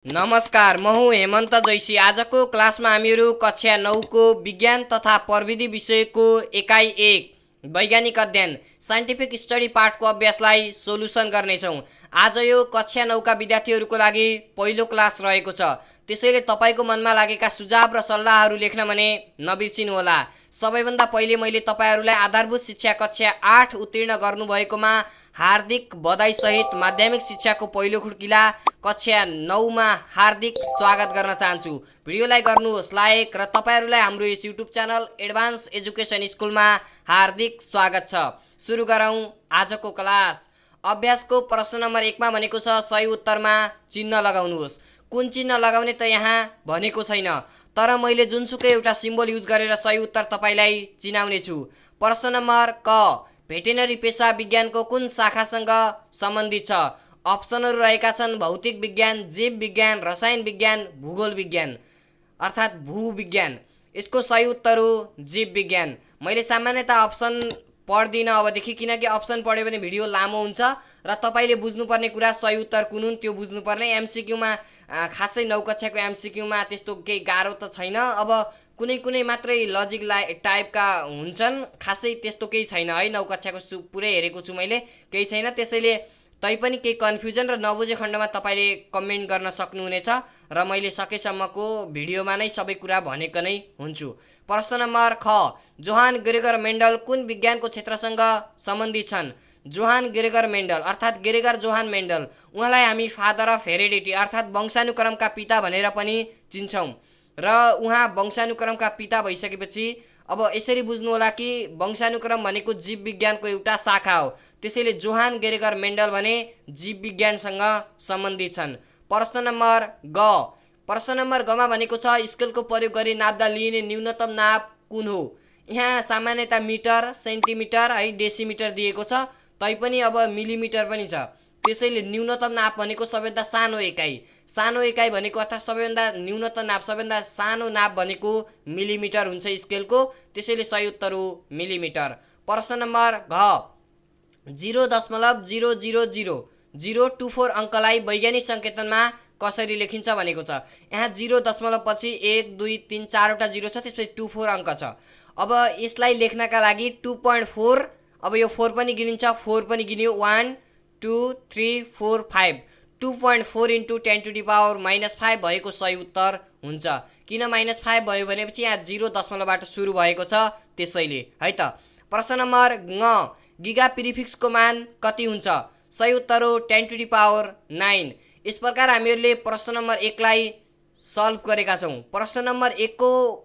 नमस्कार, म हुँ हेमन्त जैसी। आजको क्लासमा हामीहरू कक्षा 9 को विज्ञान तथा प्रविधि विषयको एकाइ 1 वैज्ञानिक अध्ययन साइन्टिफिक स्टडी पाठको अभ्यासलाई सोलुसन गर्नेछौँ। आज यो कक्षा 9 का विद्यार्थीहरूको लागि पहिलो क्लास रहेको छ। त्यसैले तपाईको मनमा लागेका सुझाव र सल्लाहहरू लेख्न भने नबिर्सिनुहोला। सबैभन्दा पहिले मैले तपाईहरूलाई आधारभूत शिक्षा कक्षा 8 उत्तीर्ण गर्नुभएकोमा हार्दिक बधाई सहित माध्यमिक शिक्षाको पहिलो खुड्किला कक्षा 9 मा हार्दिक स्वागत गर्न चाहन्छु। भिडियोलाई गर्नुहोस् लाइक र तपाईहरूलाई हाम्रो यस युट्युब च्यानल एडभान्स एजुकेसन स्कुलमा हार्दिक स्वागत छ। सुरु गरौँ आजको क्लास। अभ्यासको प्रश्न नम्बर 1 मा भनेको छ सही उत्तरमा चिन्ह लगाउनुहोस्। कुन चिन्ह लगाउने त यहाँ भनेको छैन, तर मैले जुनसुकै एउटा सिम्बल युज गरेर सही उत्तर तपाईलाई चिनाउने छु। प्रश्न नम्बर क, भेटेनरी पेशा विज्ञानको कुन शाखासँग सम्बन्धित छ? अप्सनहरू रहेका छन् भौतिक विज्ञान, जीव विज्ञान, रसायन विज्ञान, भूगोल विज्ञान अर्थात् भूविज्ञान। यसको सही उत्तर हो जीव विज्ञान। मैले सामान्यतः अप्सन पढ्दिनँ अबदेखि, किनकि अप्सन पढ्यो भने भिडियो लामो हुन्छ र तपाईले बुझ्नुपर्ने कुरा सही उत्तर कुन हुन् त्यो बुझ्नुपर्ने। एमसीक्यूमा खासै 9 कक्षाको एमसीक्यूमा त्यस्तो केही गाह्रो त छैन। अब कुनै मात्रै लजिक टाइपका हुन्छन्, खासै त्यस्तो केही छैन है। 9 कक्षाको पुरै हेरेको छु मैले, केही छैन। त्यसैले तैपनि केही कन्फ्युजन र नबुझे खण्डमा तपाईले कमेन्ट गर्न सक्नुहुनेछ र मैले सकेसम्मको भिडियोमा नै सबै कुरा भनेको नै हुन्छु। प्रश्न नम्बर ख, जोहान ग्रेगर मेन्डल कुन विज्ञानको क्षेत्रसँग सम्बन्धित छन्? जोहान ग्रेगर मेन्डल अर्थात् ग्रेगर जोहान मेन्डल, उहाँलाई हामी फादर अफ हेरिडिटी अर्थात् वंशानुक्रमका पिता भनेर पनि चिन्छौँ। र उहाँ वंशानुक्रमका पिता भइसकेपछि अब यसरी बुझ्नु होला कि वंशानुक्रम भनेको जीव विज्ञानको एउटा शाखा हो। त्यसैले जोहान ग्रेगर मेन्डल भने जीव विज्ञानसँग सम्बन्धित छन्। प्रश्न नम्बर ग, प्रश्न नम्बर गमा भनेको छ स्केलको प्रयोग गरी नाप्दा लिइने न्यूनतम नाप कुन हो? यहाँ सामान्यतः मिटर, सेन्टिमिटर है, डेसिमिटर दिएको छ, तैपनि अब मिलिमिटर पनि छ। त्यसैले न्यूनतम नाप भनेको सबैभन्दा सानो एकाइ। सानो एकाइ भनेको अर्थात् सबैभन्दा न्यूनतम नाप, सबैभन्दा सानो नाप भनेको मिलिमिटर हुन्छ स्केलको। त्यसैले सही उत्तर हो मिलिमिटर। प्रश्न नम्बर घ, 0.0000024 अङ्कलाई वैज्ञानिक सङ्केतनमा कसरी लेखिन्छ भनेको छ। यहाँ 0 पछि 1 2 3 4 वटा 0 छ, त्यसपछि 24 अङ्क छ। अब यसलाई लेख्नका लागि 2.4, अब यो 4 पनि गिनिन्छ, 4 पनि गिन्यो, 1 2 3 4 5, 2.4 × 10⁻⁻5 भएको सही उत्तर हुन्छ। किन -5 भयो भनेपछि यहाँ 0 दशमलवबाट सुरु भएको छ, त्यसैले है त। प्रश्न नम्बर ङ, गिगा प्रिफिक्सको मान कति हुन्छ? सही उत्तर हो 10⁻9। यस प्रकार हामीहरूले प्रश्न नम्बर 1 लाई सल्भ गरेका छौँ। प्रश्न नम्बर 1 को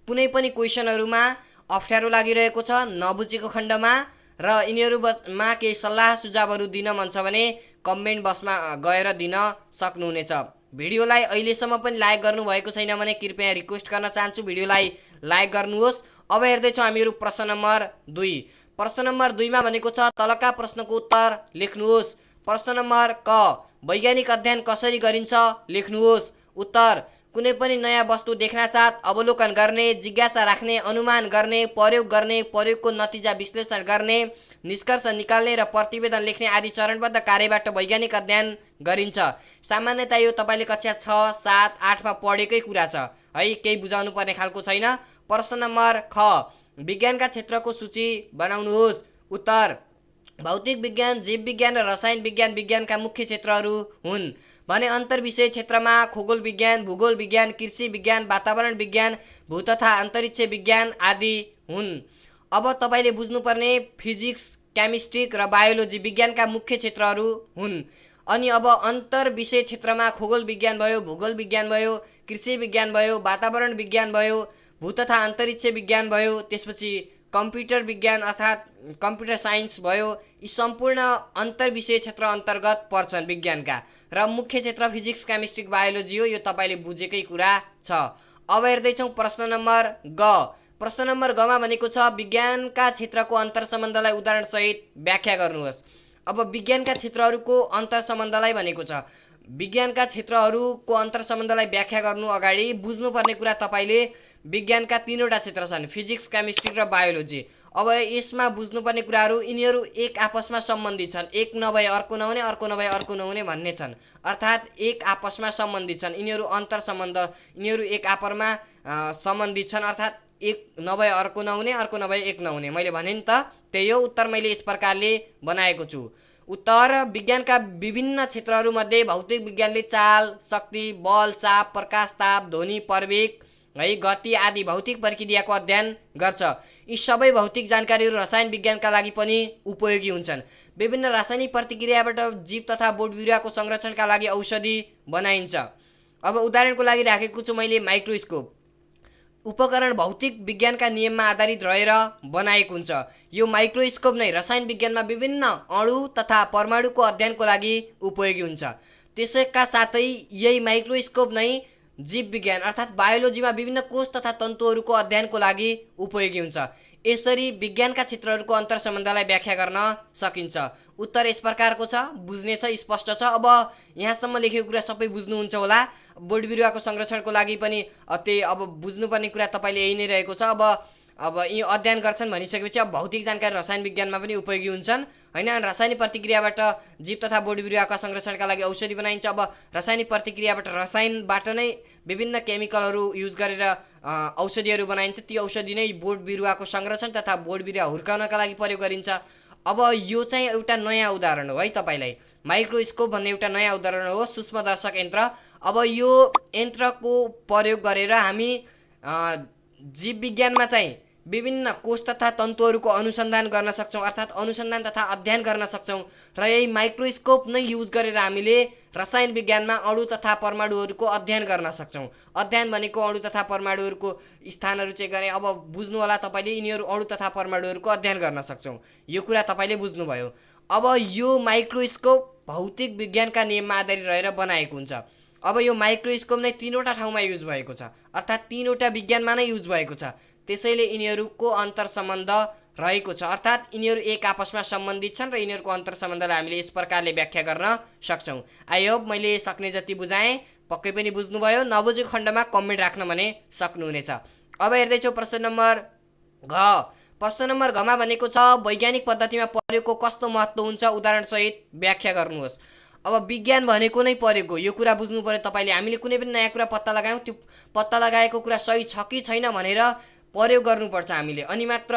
कुनै पनि क्वेसनहरूमा अप्ठ्यारो लागिरहेको छ नबुझेको खण्डमा र यिनीहरूमा केही सल्लाह सुझावहरू दिन मन छ भने कमेन्ट बक्समा गएर दिन सक्नुहुनेछ। भिडियोलाई अहिलेसम्म पनि लाइक गर्नुभएको छैन भने कृपया रिक्वेस्ट गर्न चाहन्छु भिडियोलाई लाइक गर्नुहोस्। अब हेर्दैछौँ हामीहरू प्रश्न नम्बर 2। प्रश्न नम्बर 2 मा भनेको छ तलका प्रश्नको उत्तर लेख्नुहोस्। प्रश्न नम्बर क, वैज्ञानिक अध्ययन कसरी गरिन्छ लेख्नुहोस्। उत्तर, कुनै पनि नयाँ वस्तु देख्नासाथ अवलोकन गर्ने, जिज्ञासा राख्ने, अनुमान गर्ने, प्रयोग गर्ने, प्रयोगको नतिजा विश्लेषण गर्ने, निष्कर्ष निकाल्ने र प्रतिवेदन लेख्ने आदि चरणबद्ध कार्यबाट वैज्ञानिक अध्ययन गरिन्छ। सामान्यतः यो तपाईले कक्षा 6 7 8 मा पढेकै कुरा छ है, केही बुझाउनु पर्ने खालको छैन। प्रश्न नम्बर ख, विज्ञानका क्षेत्रको सूची बनाउनुहोस्। उत्तर, भौतिक विज्ञान, जीव विज्ञान र रसायन विज्ञान विज्ञानका मुख्य क्षेत्रहरू हुन् भने अन्तर्विषय क्षेत्रमा खगोल विज्ञान, भूगोल विज्ञान, कृषि विज्ञान, वातावरण विज्ञान, भू तथा अन्तरिक्ष विज्ञान आदि हुन्। अब तपाईले बुझ्नुपर्ने फिजिक्स, केमिस्ट्री र बायोलोजी विज्ञानका मुख्य क्षेत्रहरू हुन्। अनि अब अन्तर्विषय क्षेत्रमा खगोल विज्ञान भयो, भूगोल विज्ञान भयो, कृषि विज्ञान भयो, वातावरण विज्ञान भयो, भू तथा अन्तरिक्ष विज्ञान भयो, त्यसपछि कम्प्युटर विज्ञान अर्थात् कम्प्युटर साइन्स भयो। यी सम्पूर्ण अन्तर्विषय क्षेत्र अन्तर्गत पर्छन् विज्ञानका, र मुख्य क्षेत्र फिजिक्स, केमिस्ट्री, बायोलोजी हो। यो तपाईले बुझेकै कुरा छ। अब हेर्दैछौँ प्रश्न नम्बर ग। प्रश्न नम्बर गमा भनेको छ विज्ञानका क्षेत्रको अन्तर्सम्बन्धलाई उदाहरणसहित व्याख्या गर्नुहोस्। अब विज्ञानका क्षेत्रहरूको अन्तर्सम्बन्धलाई भनेको छ। विज्ञानका क्षेत्रहरूको अन्तर्सम्बन्धलाई व्याख्या गर्नु अगाडि बुझ्नुपर्ने कुरा तपाईले विज्ञानका 3 वटा क्षेत्र छन्, फिजिक्स, केमिस्ट्री र बायोलोजी। अब यसमा बुझ्नुपर्ने कुराहरू यिनीहरू एक आपसमा सम्बन्धित छन्, एक नभए अर्को नहुने, अर्को नभए अर्को नहुने भन्ने छन्। अर्थात् एक आपसमा सम्बन्धित छन्, यिनीहरू अन्तर सम्बन्ध, यिनीहरू एक आपरमा सम्बन्धित छन्। अर्थात् एक नभए अर्को नहुने, अर्को नभए एक नहुने। मैले भने नि त त्यही हो उत्तर मैले यस प्रकारले बनाएको छु। उत्तर विज्ञानका विभिन्न क्षेत्रहरूमध्ये भौतिक विज्ञानले चाल, शक्ति, बल, चाप, प्रकाश, ताप, ध्वनि, प्रवेग है, गति आदि भौतिक प्रक्रियाको अध्ययन गर्छ। यी सबै भौतिक जानकारीहरू रसायन विज्ञानका लागि पनि उपयोगी हुन्छन्। विभिन्न रासायनिक प्रतिक्रियाबाट जीव तथा बोट बिरुवाको संरक्षणका लागि औषधि बनाइन्छ। अब उदाहरणको लागि राखेको छु मैले माइक्रोस्कोप। उपकरण भौतिक विज्ञानका नियममा आधारित रहेर बनाएको हुन्छ। यो माइक्रोस्कोप नै रसायन विज्ञानमा विभिन्न अणु तथा परमाणुको अध्ययनको लागि उपयोगी हुन्छ। त्यसका साथै यही माइक्रोस्कोप नै जीव विज्ञान अर्थात् बायोलोजीमा विभिन्न कोष तथा तन्तुहरूको अध्ययनको लागि उपयोगी हुन्छ। यसरी विज्ञानका क्षेत्रहरूको अन्तर सम्बन्धलाई व्याख्या गर्न सकिन्छ। उत्तर यस प्रकारको छ, बुझ्ने छ, स्पष्ट छ। अब यहाँसम्म लेखेको कुरा सबै बुझ्नुहुन्छ होला। बोट बिरुवाको संरक्षणको लागि पनि त्यही अब बुझ्नुपर्ने कुरा तपाईँले यही नै रहेको छ। अब यी अध्ययन गर्छन् भनिसकेपछि अब भौतिक जानकारी रसायन विज्ञानमा पनि उपयोगी हुन्छन् हैन। रासायनिक प्रतिक्रियाबाट जीव तथा बोट बिरुवाका संरक्षणका लागि औषधि बनाइन्छ। अब रासायनिक प्रतिक्रियाबाट रसायनबाट नै विभिन्न केमिकलहरू युज गरेर औषधिहरू बनाइन्छ। ती औषधि नै बोट बिरुवाको संरक्षण तथा बोट बिरुवा हुर्काउनका लागि प्रयोग गरिन्छ। अब यो चाहिँ एउटा नयाँ उदाहरण हो है तपाईलाई। माइक्रोस्कोप भन्ने एउटा नयाँ उदाहरण हो, सूक्ष्मदर्शक यन्त्र। अब यो यन्त्रको प्रयोग गरेर हामी जीव विज्ञानमा चाहिँ विभिन्न कोष तथा तन्तुहरूको अनुसन्धान गर्न सक्छौँ, अर्थात् अनुसन्धान तथा अध्ययन गर्न सक्छौँ। र यही माइक्रोस्कोप नै युज गरेर हामीले रसायन विज्ञानमा अणु तथा परमाणुहरूको अध्ययन गर्न सक्छौँ। अध्ययन भनेको अणु तथा परमाणुहरूको स्थानहरू चेक गर्ने। अब बुझ्नु होला तपाईँले, यिनीहरू अणु तथा परमाणुहरूको अध्ययन गर्न सक्छौँ। यो कुरा तपाईँले बुझ्नुभयो। अब यो माइक्रोस्कोप भौतिक विज्ञानका नियममा आधारित रहेर बनाएको हुन्छ। अब यो माइक्रोस्कोप नै तीनवटा ठाउँमा युज भएको छ, अर्थात् तीनवटा विज्ञानमा नै युज भएको छ। त्यसैले यिनीहरूको अन्तर सम्बन्ध रहेको छ, अर्थात् यिनीहरू एक आपसमा सम्बन्धित छन् र यिनीहरूको अन्तर सम्बन्धलाई हामीले यस प्रकारले व्याख्या गर्न सक्छौँ। आई होप मैले सक्ने जति बुझाएँ, पक्कै पनि बुझ्नुभयो। नबुझेको खण्डमा कमेन्ट राख्न भने सक्नुहुनेछ। अब हेर्दैछौँ प्रश्न नम्बर घ। प्रश्न नम्बर घमा भनेको छ वैज्ञानिक पद्धतिमा प्रयोगको कस्तो महत्त्व हुन्छ, उदाहरणसहित व्याख्या गर्नुहोस्। अब विज्ञान भनेको नै प्रयोग हो, यो कुरा बुझ्नु पर्यो तपाईले। हामीले कुनै पनि नयाँ कुरा पत्ता लगायौँ, त्यो पत्ता लगाएको कुरा सही छ कि छैन भनेर प्रयोग गर्नुपर्छ हामीले, अनि मात्र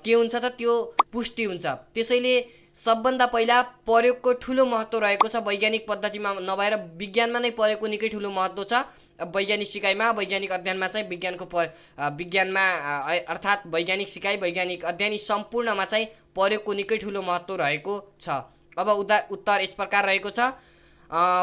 के हुन्छ त त्यो पुष्टि हुन्छ। त्यसैले सबभन्दा पहिला प्रयोगको ठुलो महत्त्व रहेको छ वैज्ञानिक पद्धतिमा नभएर विज्ञानमा नै प्रयोगको निकै ठुलो महत्त्व छ। वैज्ञानिक सिकाइमा, वैज्ञानिक अध्ययनमा चाहिँ विज्ञानमा अर्थात् वैज्ञानिक सिकाइ, वैज्ञानिक अध्ययन यी सम्पूर्णमा चाहिँ प्रयोगको निकै ठुलो महत्त्व रहेको छ। अब उत्तर यस प्रकार रहेको छ।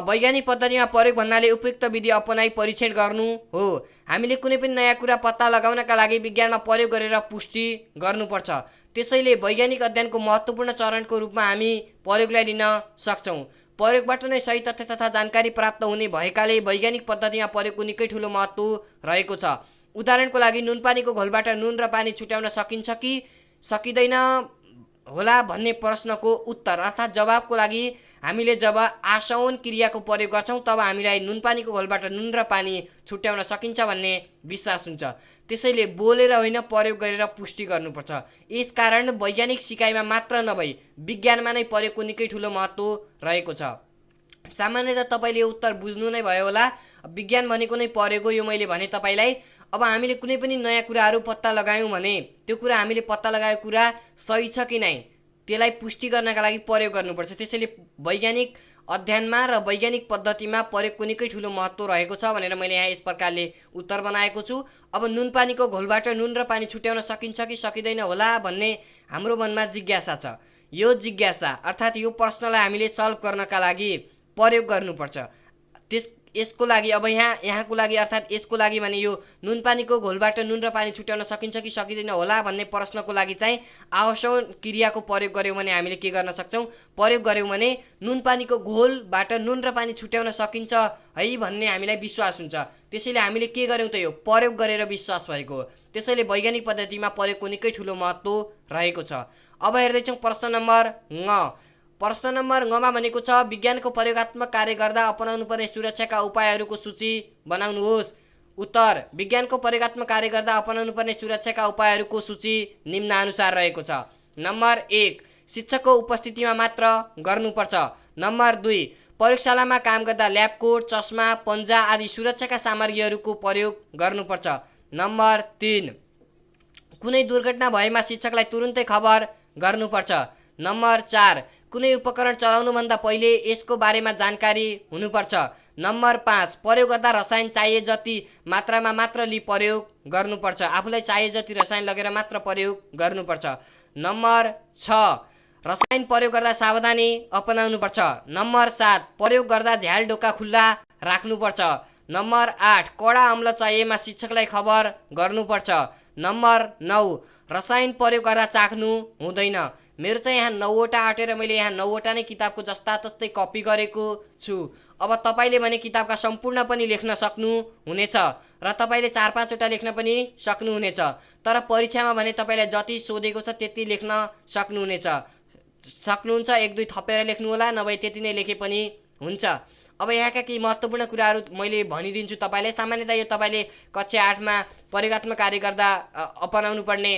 वैज्ञानिक पद्धतिमा प्रयोग भन्नाले उपयुक्त विधि अपनाई परीक्षण गर्नु हो। हामीले कुनै पनि नयाँ कुरा पत्ता लगाउनका लागि विज्ञानमा प्रयोग गरेर पुष्टि गर्नुपर्छ। त्यसैले वैज्ञानिक अध्ययनको महत्त्वपूर्ण चरणको रूपमा हामी प्रयोगलाई लिन सक्छौँ। प्रयोगबाट नै सही तथ्य तथा जानकारी प्राप्त हुने भएकाले वैज्ञानिक पद्धतिमा प्रयोगको निकै ठुलो महत्त्व रहेको छ। उदाहरणको लागि नुनपानीको घोलबाट नुन र पानी छुट्याउन सकिन्छ कि सकिँदैन होला भन्ने प्रश्नको उत्तर अर्थात् जवाबको लागि हामीले जब आसवन क्रियाको प्रयोग गर्छौँ तब हामीलाई नुनपानीको घोलबाट नुन र पानी छुट्याउन सकिन्छ भन्ने विश्वास हुन्छ। त्यसैले बोलेर होइन प्रयोग गरेर पुष्टि गर्नुपर्छ। यसकारण वैज्ञानिक सिकाइमा मात्र नभई विज्ञानमा नै प्रयोगको निकै ठुलो महत्त्व रहेको छ। सामान्यतः तपाईँले यो उत्तर बुझ्नु नै भयो होला। विज्ञान भनेको नै प्रयोग हो, यो मैले भने तपाईँलाई। अब हामीले कुनै पनि नयाँ कुराहरू पत्ता लगायौँ भने त्यो कुरा हामीले पत्ता लगाएको कुरा सही छ कि नै त्यसलाई पुष्टि गर्नका लागि प्रयोग गर्नुपर्छ। त्यसैले वैज्ञानिक अध्ययनमा र वैज्ञानिक पद्धतिमा प्रयोगको निकै ठुलो महत्त्व रहेको छ भनेर मैले यहाँ यस प्रकारले उत्तर बनाएको छु। अब नुनपानीको घोलबाट नुन र पानी छुट्याउन सकिन्छ कि सकिँदैन होला भन्ने हाम्रो मनमा जिज्ञासा छ। यो जिज्ञासा अर्थात् यो प्रश्नलाई हामीले सल्भ गर्नका लागि प्रयोग गर्नुपर्छ। यसको लागि अब यहाँको लागि अर्थात् यसको लागि भने यो नुनपानीको घोलबाट नुन र पानी छुट्याउन सकिन्छ कि सकिँदैन होला भन्ने प्रश्नको लागि चाहिँ आसवन क्रियाको प्रयोग गर्यौँ भने हामीले के गर्न सक्छौँ, प्रयोग गर्यौँ भने नुनपानीको घोलबाट नुन र पानी छुट्याउन सकिन्छ है भन्ने हामीलाई विश्वास हुन्छ। त्यसैले हामीले के गर्यौँ त यो प्रयोग गरेर विश्वास भएको हो। त्यसैले वैज्ञानिक पद्धतिमा प्रयोगको निकै ठुलो महत्त्व रहेको छ। अब हेर्दैछौँ प्रश्न नम्बर ङ। प्रश्न नम्बर ङमा भनेको छ विज्ञानको प्रयोगात्मक कार्य गर्दा अपनाउनु पर्ने सुरक्षाका उपायहरूको सूची बनाउनुहोस्। उत्तर विज्ञानको प्रयोगात्मक कार्य गर्दा अपनाउनु पर्ने सुरक्षाका उपायहरूको सूची निम्नानुसार रहेको छ। नम्बर 1 शिक्षकको उपस्थितिमा मात्र गर्नुपर्छ। नम्बर 2 प्रयोगशालामा काम गर्दा ल्याब कोट, चस्मा, पन्जा आदि सुरक्षाका सामग्रीहरूको प्रयोग गर्नुपर्छ। नम्बर 3 कुनै दुर्घटना भएमा शिक्षकलाई तुरुन्तै खबर गर्नुपर्छ। नम्बर 4 कुनै उपकरण चलाउनुभन्दा पहिले यसको बारेमा जानकारी हुनुपर्छ। नम्बर 5 प्रयोग गर्दा रसायन चाहिए जति मात्रामा मात्र लिई प्रयोग गर्नुपर्छ। आफूलाई चाहिए जति रसायन लगेर मात्र प्रयोग गर्नुपर्छ। नम्बर 6 रसायन प्रयोग गर्दा सावधानी अपनाउनुपर्छ। नम्बर 7 प्रयोग गर्दा झ्याल ढोका खुल्ला राख्नुपर्छ। नम्बर 8 कडा अम्ल चाहिएमा शिक्षकलाई खबर गर्नुपर्छ। नम्बर 9 रसायन प्रयोग गर्दा चाख्नु हुँदैन। मेरो चाहिँ यहाँ 9वटा आँटेर मैले यहाँ 9वटा नै किताबको जस्ता तस्तै कपी गरेको छु। अब तपाईँले भने किताबका सम्पूर्ण पनि लेख्न सक्नुहुनेछ र तपाईँले 4-5वटा लेख्न पनि सक्नुहुनेछ। तर परीक्षामा भने तपाईँलाई जति सोधेको छ त्यति लेख्न सक्नुहुन्छ। 1-2 थपेर लेख्नु होला, नभए त्यति नै लेखे पनि हुन्छ। अब यहाँका केही महत्त्वपूर्ण कुराहरू मैले भनिदिन्छु तपाईँलाई। सामान्यतः यो तपाईँले कक्षा 8मा प्रयोगात्मक कार्य गर्दा अपनाउनु पर्ने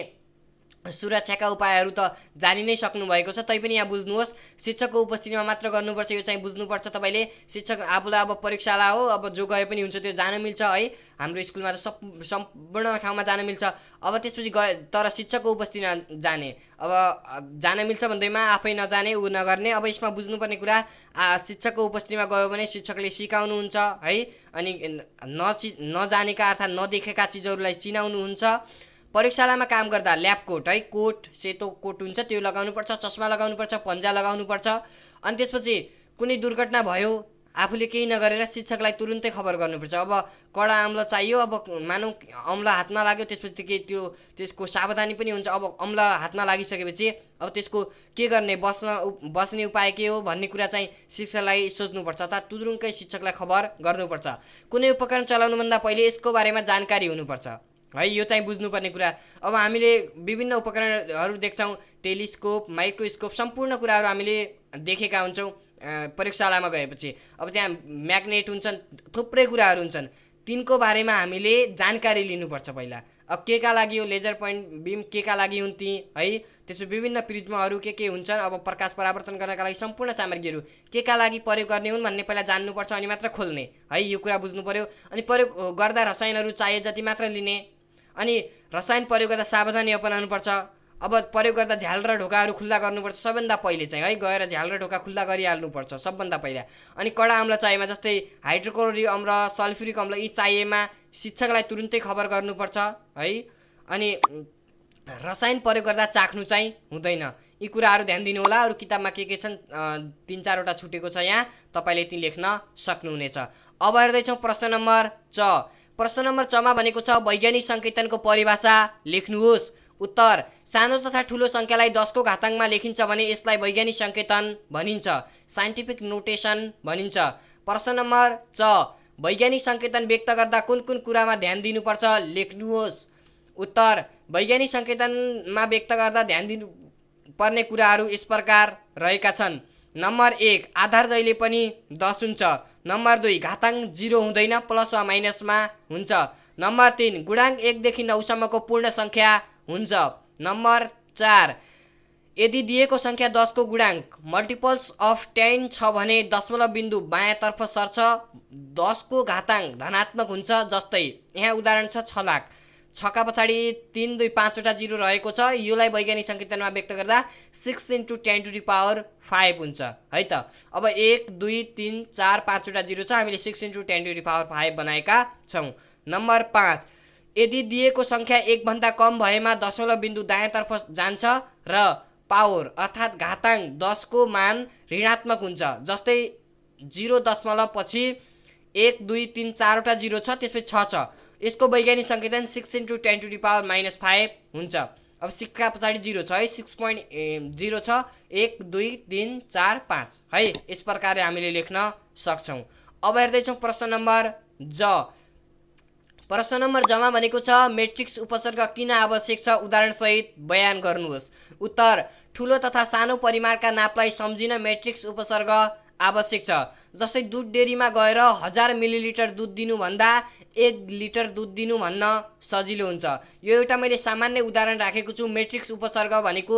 सुरक्षाका उपायहरू त जानि नै सक्नुभएको छ। तैपनि यहाँ बुझ्नुहोस्, शिक्षकको उपस्थितिमा मात्र गर्नुपर्छ। यो चाहिँ बुझ्नुपर्छ तपाईँले। शिक्षक आफूलाई अब प्रयोगशाला हो, अब जो गए पनि हुन्छ, त्यो जान मिल्छ है। हाम्रो स्कुलमा त सम्पूर्ण ठाउँमा जान मिल्छ। अब त्यसपछि तर शिक्षकको उपस्थितिमा जाने, अब जान मिल्छ भन्दैमा आफै नजाने, ऊ नगर्ने। अब यसमा बुझ्नुपर्ने कुरा, शिक्षकको उपस्थितिमा गयो भने शिक्षकले सिकाउनुहुन्छ है। अनि नजानेका अर्थात् नदेखेका चिजहरूलाई चिनाउनुहुन्छ। प्रयोगशालामा काम गर्दा ल्याब कोट है, कोट सेतो कोट हुन्छ त्यो लगाउनुपर्छ, चस्मा लगाउनुपर्छ, पन्जा लगाउनुपर्छ। अनि त्यसपछि कुनै दुर्घटना भयो आफूले केही नगरेर शिक्षकलाई तुरुन्तै खबर गर्नुपर्छ। अब कडा अम्ल चाहियो, अब मानौँ अम्ल हातमा लाग्यो, त्यसपछि त्यसको सावधानी पनि हुन्छ। अब अम्ल हातमा लागिसकेपछि अब त्यसको के गर्ने, बस्ने उपाय के हो भन्ने कुरा चाहिँ शिक्षकलाई सोध्नुपर्छ, अर्थात् तुरुन्तै शिक्षकलाई खबर गर्नुपर्छ। कुनै उपकरण चलाउनुभन्दा पहिले यसको बारेमा जानकारी हुनुपर्छ है, यो चाहिँ बुझ्नुपर्ने कुरा। अब हामीले विभिन्न उपकरणहरू देख्छौँ, टेलिस्कोप, माइक्रोस्कोप, सम्पूर्ण कुराहरू हामीले देखेका हुन्छौँ प्रयोगशालामा गएपछि। अब त्यहाँ म्याग्नेट हुन्छन्, थुप्रै कुराहरू हुन्छन्, तिनको बारेमा हामीले जानकारी लिनुपर्छ पहिला। अब के का लागि हो लेजर पोइन्ट बिम, के का लागि हुन् ती है, त्यसो विभिन्न प्रिज्महरू के हुन्छन्, अब प्रकाश परावर्तन गर्नका लागि सम्पूर्ण सामग्रीहरू के का लागि प्रयोग गर्ने हुन् भन्ने पहिला जान्नुपर्छ, अनि मात्र खोल्ने है, यो कुरा बुझ्नु पर्यो। अनि प्रयोग गर्दा रसायनहरू चाहिए जति मात्र लिने, अनि रसायन प्रयोग गर्दा सावधानी अपनाउनुपर्छ। अब प्रयोग गर्दा झ्याल र ढोकाहरू खुल्ला गर्नुपर्छ सबभन्दा पहिले चाहिँ है, गएर झ्याल र ढोका खुल्ला गरिहाल्नुपर्छ सबभन्दा पहिला। अनि कडा अम्ल चाहिएमा जस्तै हाइड्रोक्लोरिक अम्ल, सल्फ्युरिक अम्ल, यी चाहिएमा शिक्षकलाई तुरुन्तै खबर गर्नुपर्छ है। अनि रसायन प्रयोग गर्दा चाख्नु चाहिँ हुँदैन। यी कुराहरू ध्यान दिनु होला। अरू किताबमा के छन् 3-4वटा छुटेको छ, यहाँ तपाईँले ती लेख्न सक्नुहुनेछ। अब हेर्दैछौँ प्रश्न नम्बर च। प्रश्न नम्बर चमा भनेको छ वैज्ञानिक सङ्केतनको परिभाषा लेख्नुहोस्। उत्तर सानो तथा ठुलो सङ्ख्यालाई 10को घाताङ्कमा लेखिन्छ भने यसलाई वैज्ञानिक सङ्केतन भनिन्छ, साइन्टिफिक नोटेसन भनिन्छ। प्रश्न नम्बर च वैज्ञानिक सङ्केतन व्यक्त गर्दा कुन कुन कुरामा ध्यान दिनुपर्छ लेख्नुहोस्। उत्तर वैज्ञानिक सङ्केतनमा व्यक्त गर्दा ध्यान दिनुपर्ने कुराहरू यस प्रकार रहेका छन्। नम्बर 1 आधार जहिले पनि 10 हुन्छ। नम्बर 2 घाताङ्क 0 हुँदैन, प्लस वा माइनसमा हुन्छ। नम्बर 3 गुणाङ्क 1 देखि 9 सम्मको पूर्ण सङ्ख्या हुन्छ। नम्बर 4 यदि दिएको सङ्ख्या 10 को गुणाङ्क मल्टिपल्स अफ 10 छ भने दशमलव बिन्दु बायाँतर्फ सर्छ, 10 को घाताङ्क धनात्मक हुन्छ। जस्तै यहाँ उदाहरण छ 6 लाख, 6 का पछाडि 3, 2, 5वटा जिरो रहेको छ। योलाई वैज्ञानिक सङ्केतनमा व्यक्त गर्दा 6 × 10⁵ हुन्छ है त। अब 1, 2, 3, 4, 5वटा जिरो छ, हामीले 6 × 10⁵ बनाएका छौँ। नम्बर 5 यदि दिएको सङ्ख्या 1 भन्दा कम भएमा दशमलव बिन्दु दायाँतर्फ जान्छ र पावर अर्थात् घाताङ्क 10 को मान ऋणात्मक हुन्छ। जस्तै 0 दशमलव पछि 1, 2, 3, 4वटा जिरो छ, त्यसपछि 6 छ, यसको वैज्ञानिक सङ्केतन 6 × 10⁵ हुन्छ। अब 6 का पछाडि 0 छ है, 6.0 छ, 1, 2, 3, 4, 5 है, यस प्रकारले हामीले लेख्न सक्छौँ। अब हेर्दैछौँ प्रश्न नम्बर ज। प्रश्न नम्बर जमा भनेको छ मेट्रिक्स उपसर्ग किन आवश्यक छ उदाहरणसहित बयान गर्नुहोस्। उत्तर ठुलो तथा सानो परिमाणका नापलाई सम्झिन मेट्रिक्स उपसर्ग आवश्यक छ। जस्तै दुध डेरीमा गएर 1000 मिलिलिटर दुध दिनुभन्दा 1 लिटर दुध दिनु भन्न सजिलो हुन्छ। यो एउटा मैले सामान्य उदाहरण राखेको छु। मेट्रिक्स उपसर्ग भनेको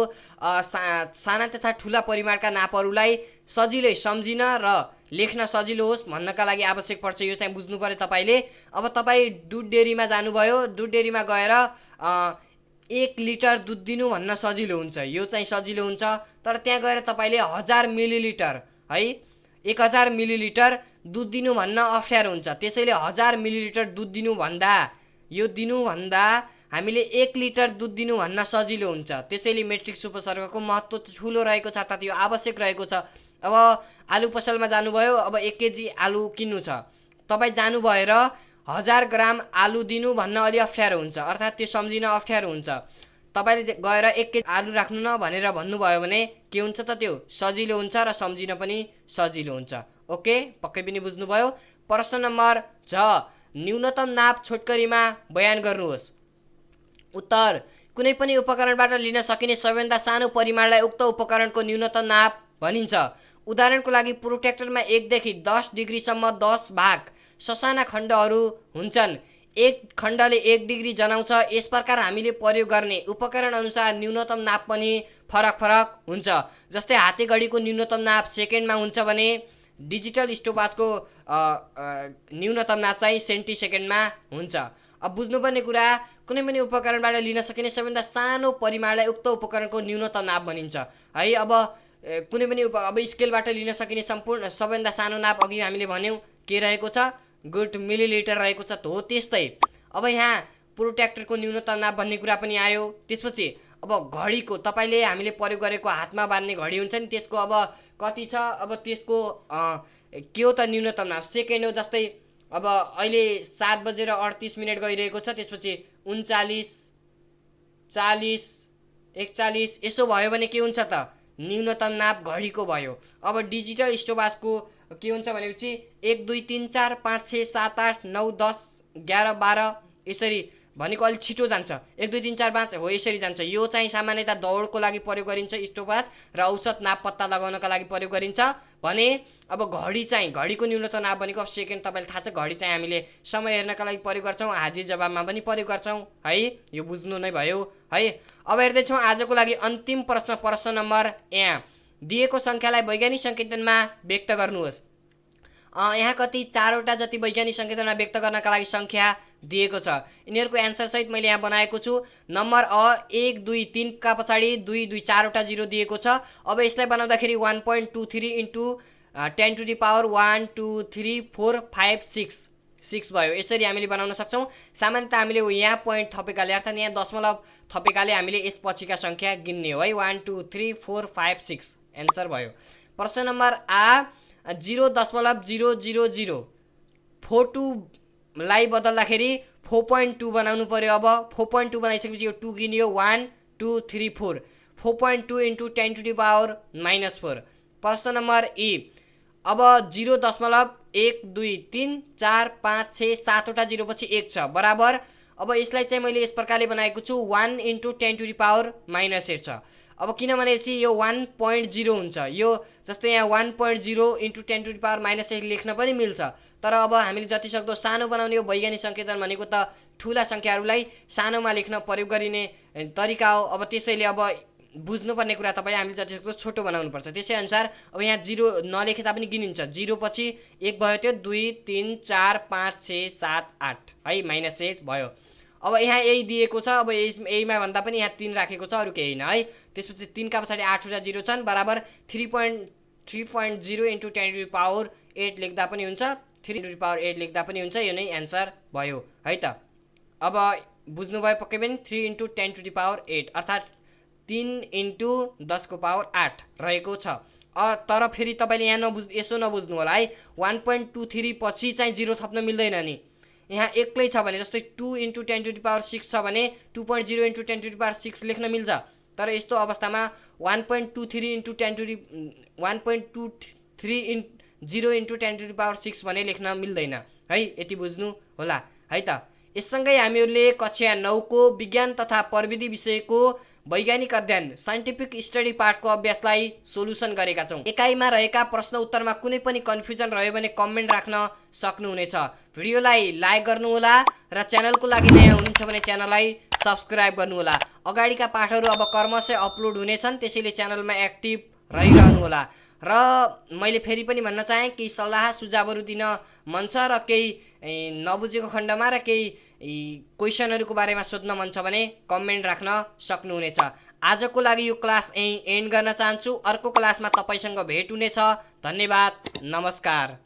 साना तथा ठुला परिमाणका नापहरूलाई सजिलै सम्झिन र लेख्न सजिलो होस् भन्नका लागि आवश्यक पर्छ। यो चाहिँ बुझ्नु पर्यो तपाईले। अब तपाईँ दुध डेरीमा जानुभयो, दुध डेरीमा गएर 1 लिटर दुध दिनु भन्न सजिलो हुन्छ, यो चाहिँ सजिलो हुन्छ। तर त्यहाँ गएर तपाईले 1000 मिलिलिटर है 1000 मिलिलिटर दुध दिनु भन्न अप्ठ्यारो हुन्छ। त्यसैले 1000 मिलिलिटर दुध दिनु भन्दा हामीले 1 लिटर दुध दिनु भन्न सजिलो हुन्छ। त्यसैले मेट्रिक्स उपसर्गको महत्त्व ठुलो रहेको छ, अर्थात् यो आवश्यक रहेको छ। अब आलु पसलमा जानुभयो, अब 1 केजी आलु किन्नु छ, तपाईँ जानु भएर 1000 ग्राम आलु दिनु भन्न अलि अप्ठ्यारो हुन्छ, अर्थात् त्यो सम्झिन अप्ठ्यारो हुन्छ। तपाईले गएर 1 केजी आलु राख्नु न भनेर भन्नुभयो भने के हुन्छ त, त्यो सजिलो हुन्छ र सम्झिन पनि सजिलो हुन्छ। ओके, पक्कै पनि बुझ्नुभयो। प्रश्न नम्बर झ, न्यूनतम नाप छोटकरीमा बयान गर्नुहोस्। उत्तर, कुनै पनि उपकरणबाट लिन सकिने सबैभन्दा सानो परिमाणलाई उक्त उपकरणको न्यूनतम नाप भनिन्छ। उदाहरणको लागि प्रोट्र्याक्टरमा 1 देखि 10 डिग्रीसम्म 10 भाग ससाना खण्डहरू हुन्छन्। एक खण्डले 1 डिग्री जनाउँछ। यस प्रकार हामीले प्रयोग गर्ने उपकरण अनुसार न्यूनतम नाप पनि फरक फरक हुन्छ। जस्तै हाते घडीको न्यूनतम नाप सेकेन्डमा हुन्छ भने डिजिटल स्टोपवाचको न्यूनतम नाप चाहिँ सेन्टिसेकेन्डमा हुन्छ। अब बुझ्नुपर्ने कुरा, कुनै पनि उपकरणबाट लिन सकिने सबैभन्दा सानो परिमाणलाई उक्त उपकरणको न्यूनतम नाप भनिन्छ है। अब कुनै पनि अब स्केलबाट लिन सकिने सम्पूर्ण सबैभन्दा सानो नाप अघि हामीले भन्यौँ के रहेको छ, गुड मिलिलिटर रहेको छ। हो त्यस्तै अब यहाँ प्रोट्र्याक्टरको न्यूनतम नाप भन्ने कुरा पनि आयो। त्यसपछि अब घडीको तपाईले हामीले प्रयोग गरेको हातमा बाँध्ने घडी हुन्छ नि, त्यसको अब कति छ, अब त्यसको के हो त न्यूनतम नाप, सेकेन्ड हो। जस्तै अब अहिले 7:38 गइरहेको छ, त्यसपछि 39, 40, 41 यसो भयो भने के हुन्छ त, न्यूनतम नाप घडीको भयो। अब डिजिटल स्टोपवाचको के हुन्छ भनेपछि 1 2 3 4 5 6 7 8 9 10 11 12 यसरी भनेको अलि छिटो जान्छ। 1 2 3 4 5 हो यसरी जान्छ। यो चाहिँ सामान्यतः दौडको लागि प्रयोग गरिन्छ स्टोपवाच र औसत नाप पत्ता लगाउनका लागि प्रयोग गरिन्छ भने अब घडी चाहिँ घडीको न्यूनतम नाप भनेको सेकेन्ड। तपाईलाई थाहा छ घडी चाहिँ हामीले समय हेर्नका लागि प्रयोग गर्छौँ, हाजिर जवाबमा पनि प्रयोग गर्छौँ है। यो बुझ्नु नै भयो है। अब हेर्दैछौँ आजको लागि अन्तिम प्रश्न। प्रश्न नम्बर यहाँ दिएको सङ्ख्यालाई वैज्ञानिक सङ्केतनमा व्यक्त गर्नुहोस्। यहाँ कति 4वटा जति वैज्ञानिक सङ्केतनमा व्यक्त गर्नका लागि सङ्ख्या दिएको छ। यिनीहरूको एन्सर सहित मैले यहाँ बनाएको छु। नम्बर 1 2 3 का पछाडि 2 2 4वटा 0 दिएको छ। अब यसलाई बनाउँदाखेरि 1.23 इन्टु 10 टु द पावर 1 2 3 4 5 6 भयो। यसरी हामीले बनाउन सक्छौँ। सामान्यतः हामीले यहाँ पोइन्ट थपेकाले अर्थात् यहाँ दशमलव थपेकाले हामीले यस पछिका सङ्ख्या गिन्ने हो है। 1 2 3 4 5 6 एन्सर भयो। प्रश्न नम्बर 0.000 42 लाई बदल्दाखेरि 4.2 बनाउनु पर्यो। अब 4.2 बनाइसकेपछि यो 2 गिनियो 1 2 3 4 4.2 इन्टु 10 टु द पावर -4। प्रश्न नम्बर ई अब 0.1 2 3 4 5 6 7वटा 0 पछि 1 छ बराबर। अब यसलाई चाहिँ मैले यस प्रकारले बनाएको छु 1 इन्टु 10 टु द पावर -8 छ। अब किनभनेपछि यो 1.0 हुन्छ। यो जस्तै यहाँ 1.0 इन्टु 10 टु द पावर -8 लेख्न पनि मिल्छ। तर अब हामीले जतिसक्दो सानो बनाउने हो। वैज्ञानिक सङ्केतन भनेको त ठुला सङ्ख्याहरूलाई सानोमा लेख्न प्रयोग गरिने तरिका हो। अब त्यसैले अब बुझ्नुपर्ने कुरा तपाईँले हामीले जतिसक्दो छोटो बनाउनुपर्छ। त्यसै अनुसार अब यहाँ 0 नलेखे तापनि गिनिन्छ। 0 पछि 1 भयो, त्यो 2 3 4 5 6 7 8 है -8 भयो। अब यहाँ यही दिएको छ। अब यहीमा भन्दा पनि यहाँ 3 राखेको छ, अरू केही होइन है। त्यसपछि 3 का पछाडि 8वटा 0 छन् बराबर 3.0 इन्टु 10 टु द पावर 8 लेख्दा पनि हुन्छ, 3 टु द पावर 8 लेख्दा पनि हुन्छ। यो नै एन्सर भयो है त। अब बुझ्नुभयो पक्कै पनि। 3 इन्टु 10 टु द पावर 8 अर्थात् 3 इन्टु 10 को पावर 8 रहेको छ। तर फेरि तपाईँले यहाँ यसो नबुझ्नु होला है। 1.23 पछि चाहिँ 0 थप्न मिल्दैन नि। यहाँ एक्लै छ भने जस्तै 2 इन्टु 10 टु द पावर 6 छ भने 2.0 इन्टु 10 टु द पावर 6 लेख्न मिल्छ। तर यस्तो अवस्थामा 1.23 into 10 to the 1.23 0 into 10 to the power 6 भने लेख्न मिल्दैन है। यति बुझ्नु होला है त। यससँगै हामीहरूले कक्षा 9 को विज्ञान तथा प्रविधि विषयको वैज्ञानिक अध्ययन साइन्टिफिक स्टडी पार्टको अभ्यासलाई सोलुसन गरेका छौँ। एकाइमा रहेका प्रश्न उत्तरमा कुनै पनि कन्फ्युजन रह्यो भने कमेन्ट राख्न सक्नुहुनेछ। भिडियोलाई लाइक गर्नुहोला र च्यानलको लागि नयाँ हुनुहुन्छ भने च्यानललाई सब्स्क्राइब गर्नुहोला। अगाडिका पाठहरू अब क्रमशः अपलोड हुनेछन्, त्यसैले च्यानलमा एक्टिभ रहिरहनुहोला। र मैले फेरि पनि भन्न चाहेँ केही सल्लाह सुझावहरू दिन मन छ र केही नबुझेको खण्डमा र केही क्वेसनहरूको बारेमा सोध्न मन छ भने कमेन्ट राख्न सक्नुहुनेछ। आजको लागि यो क्लास यहीँ एन्ड गर्न चाहन्छु। अर्को क्लासमा तपाईँसँग भेट हुनेछ। धन्यवाद, नमस्कार।